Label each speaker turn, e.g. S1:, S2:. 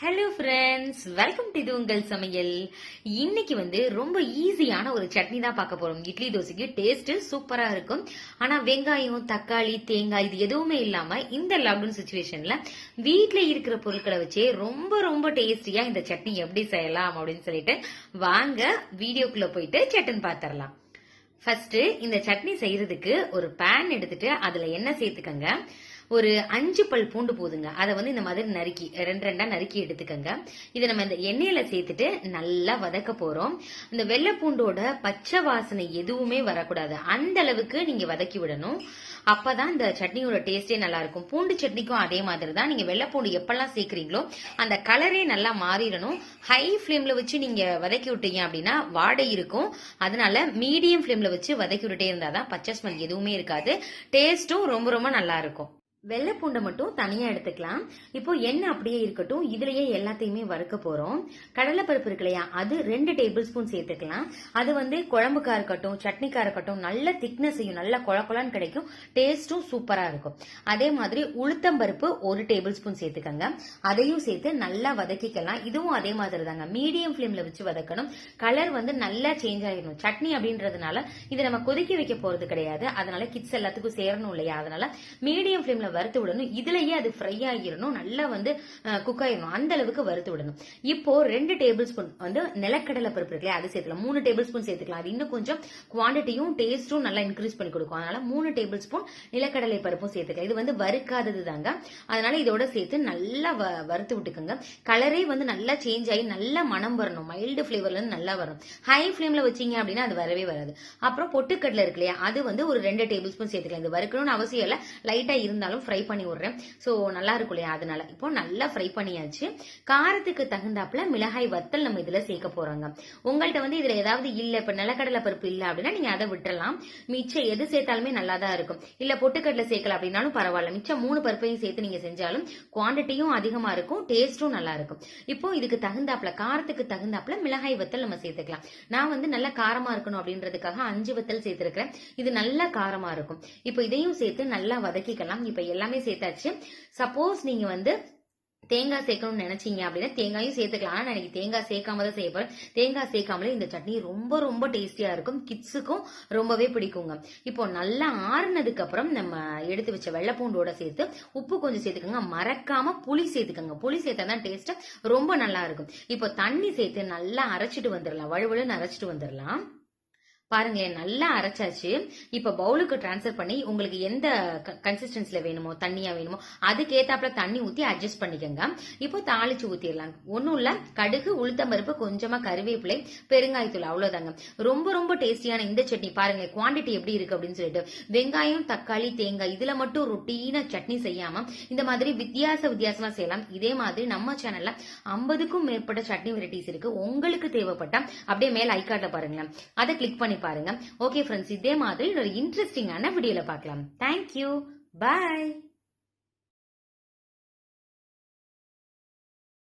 S1: Hello friends, welcome to இது உங்கள் சமையல். இன்னைக்கு ரொம்ப ஈஸியான ஒரு சட்னி தான் பார்க்க போறோம். இட்லி தோசைக்கு டேஸ்ட் சூப்பரா இருக்கும். ஆனா வெங்காயம், தக்காளி, தேங்காய் இது எதுவுமே இல்லாம இந்த லாக்டவுன் சுச்சுவேஷன்ல வீட்டுல இருக்கிற பொருட்களை வச்சே ரொம்ப ரொம்ப டேஸ்டியா இந்த சட்னி எப்படி செய்யலாம் அப்படின்னு சொல்லிட்டு வாங்க வீடியோக்குள்ள போயிட்டு சட்டன் பாத்திரலாம். ஃபர்ஸ்ட் இந்த சட்னி செய்யறதுக்கு ஒரு பேன் எடுத்துட்டு அதுல எண்ணெய் சேர்த்துக்கங்க. ஒரு 5 பல் பூண்டு போதுங்க. அதை இந்த மாதிரி நறுக்கி ரெண்டு ரெண்டா நறுக்கி எடுத்துக்கங்க. இதை நம்ம இந்த எண்ணெயில சேர்த்துட்டு நல்லா வதக்க போறோம். இந்த வெள்ளை பூண்டோட பச்சை வாசனை எதுவுமே வரக்கூடாது, அந்த அளவுக்கு நீங்க வதக்கி விடணும். அப்பதான் இந்த சட்னியோட டேஸ்டே நல்லா இருக்கும். பூண்டு சட்னிக்கும் அதே மாதிரி தான். நீங்க வெள்ளை பூண்டு எப்பெல்லாம் சேர்க்கறீங்களோ அந்த கலரே நல்லா மாறிடணும். ஹை ஃபிளேம்ல வச்சு நீங்க வதக்கி விட்டீங்க அப்படின்னா வாடை இருக்கும். அதனால மீடியம் ஃபிளேம்ல வச்சு வதக்கி விட்டுட்டே இருந்தாதான் பச்சை ஸ்மெல் எதுவுமே இருக்காது. டேஸ்டும் ரொம்ப ரொம்ப நல்லா இருக்கும். வெள்ளை பூண்டை மட்டும் தனியா எடுத்துக்கலாம். இப்போ எண்ணெய் அப்படியே இருக்கட்டும், இதுலயே எல்லாத்தையுமே வறுக்க போறோம். கடலைப்பருப்பு இருக்கு இல்லையா, அது 2 டேபிள் ஸ்பூன் சேர்த்துக்கலாம். அது குழம்புக்கா இருக்கட்டும், சட்னிக்கா இருக்கட்டும், நல்ல திக்னஸ் செய்யும், நல்ல கொழன்னு கிடைக்கும், டேஸ்டும் சூப்பரா இருக்கும். அதே மாதிரி உளுத்தம் பருப்பு 1 டேபிள் ஸ்பூன் சேர்த்துக்கங்க. அதையும் சேர்த்து நல்லா வதக்கிக்கலாம். இதுவும் அதே மாதிரி தாங்க, மீடியம் ஃபிளேம்ல வச்சு வதக்கணும். கலர் நல்லா சேஞ்ச் ஆயிடணும். சட்னி அப்படின்றதுனால இது நம்ம கொதிக்க வைக்க போறது கிடையாது, அதனால கிட்ஸ் எல்லாத்துக்கும் சேரணும் இல்லையா, அதனால மீடியம் ஃபிளேம்ல வறுத்து விடணும். இதுலயே அது ஃப்ரை ஆகிடணும், நல்லா குக் ஆயிடணும், அந்த அளவுக்கு வறுத்து விடணும். இப்போ 2 டேபிள் ஸ்பூன் நிலக்கடலை பருப்பு இருக்குல்ல, அது சேர்த்துக்கலாம். 3 டேபிள் ஸ்பூன் சேர்த்துக்கலாம். அது இன்னும் கொஞ்சம் குவான்டிட்டியும் டேஸ்டும் நல்லா இன்க்ரீஸ் பண்ணி கொடுக்கும். அதனால 3 டேபிள் ஸ்பூன் நிலக்கடலை பருப்பும் சேர்த்துக்கலாம். இது வறுக்காதது தாங்க, அதனால இதோட சேர்த்து நல்லா வறுத்து விட்டுக்கோங்க. கலரே நல்லா சேஞ்ச் ஆகி நல்லா மனம் வரணும், மைல்டு பிளேவர்ல இருந்து நல்லா வரும். ஹை ஃபிளேம்ல வச்சீங்க அப்படின்னா அது வரவே வராது. அப்புறம் பொட்டுக்கடலை இருக்கு இல்லையா, அது ஒரு 2 டேபிள் ஸ்பூன் சேர்த்துக்கலாம். இது வறுக்கணும்னு அவசியம் இல்ல, லைட்டா இருந்தாலும் ஃப்ரை பண்ணி விடுறேன். சோ நல்லா இருக்கும் இல்லையா, அதனால இப்போ நல்லா ஃப்ரை பண்ணியாச்சு. காரத்துக்கு தகுந்தாப்புல மிளகாய் வத்தல் நம்ம இதுல சேர்க்க போறாங்க. உங்கள்கிட்ட இதுல ஏதாவது இல்ல, இப்ப நிலக்கடலை பருப்பு இல்ல அப்படின்னா நீங்க அதை விட்டுறலாம். மிச்சம் எது சேர்த்தாலுமே நல்லா தான் இருக்கும். இல்ல பொட்டுக்கடலை சேர்க்கல அப்படின்னாலும் பரவாயில்ல. மிச்சம் 3 பருப்பையும் சேர்த்து நீங்க செஞ்சாலும் குவான்டிட்டியும் அதிகமா இருக்கும், டேஸ்டும் நல்லா இருக்கும். இப்போ இதுக்கு தகுந்தாப்புல, காரத்துக்கு தகுந்தாப்புல மிளகாய் வத்தல் நம்ம சேர்த்துக்கலாம். நான் நல்லா காரமா இருக்கணும் அப்படின்றதுக்காக 5 வத்தல் சேர்த்திருக்கிறேன். இது நல்லா காரமா இருக்கும். இப்போ இதையும் சேர்த்து நல்லா வதக்கிக்கலாம். இப்ப எல்லாமே சேர்த்தாச்சு. சப்போஸ் நீங்க தேங்காய் சேர்க்கணும்னு நினைச்சீங்க அப்படின்னா தேங்காயும் சேர்த்துக்கலாம். ஆனா எனக்கு தேங்காய் சேர்க்காம தான் செய்ய போறேன். தேங்காய் சேர்க்காமலே இந்த சட்னி ரொம்ப ரொம்ப டேஸ்டியா இருக்கும், கிட்ஸுக்கும் ரொம்பவே பிடிக்குங்க. இப்போ நல்லா ஆறுனதுக்கு அப்புறம் நம்ம எடுத்து வச்ச வெள்ளை பூண்டோட சேர்த்து உப்பு கொஞ்சம் சேர்த்துக்கோங்க. மறக்காம புளி சேர்த்துக்கோங்க. புளி சேர்த்தா தான் டேஸ்ட் ரொம்ப நல்லா இருக்கும். இப்போ தண்ணி சேர்த்து நல்லா அரைச்சிட்டு வந்துடலாம், வழுவழுன்னு அரைச்சிட்டு வந்துடலாம். பாருங்க நல்லா அரைச்சாச்சு. இப்ப பவுலுக்கு டிரான்ஸ்பர் பண்ணி உங்களுக்கு எந்த கன்சிஸ்டன்சில வேணுமோ, தண்ணியா வேணுமோ அதுக்கேத்தாப்புல தண்ணி ஊத்தி அட்ஜஸ்ட் பண்ணிக்கோங்க. இப்போ தாளிச்சு ஊத்திடலாம். ஒன்னும் இல்ல, கடுகு, உளுத்தம்பருப்பு, கொஞ்சமா கருவேப்பிலை, பெருங்காயத்தூள், அவ்வளவுதாங்க. ரொம்ப ரொம்ப டேஸ்டியான இந்த சட்னி பாருங்க குவான்டிட்டி எப்படி இருக்கு அப்படின்னு சொல்லிட்டு. வெங்காயம், தக்காளி, தேங்காய் இதுல மட்டும் ரொட்டீனா சட்னி செய்யாம இந்த மாதிரி வித்தியாசமா செய்யலாம். இதே மாதிரி நம்ம சேனல்ல 50க்கும் மேற்பட்ட சட்னி வெரைட்டிஸ் இருக்கு. உங்களுக்கு தேவைப்பட்டா அப்படியே மேல ஐகார்ட்ல பாருங்க, அதை கிளிக் பண்ணி பாருங்க. ஓகே ஃப்ரெண்ட்ஸ், இதே மாதிரி ஒரு இன்ட்ரெஸ்டிங்கான வீடியோல பார்க்கலாம். தேங்க்யூ, பாய்.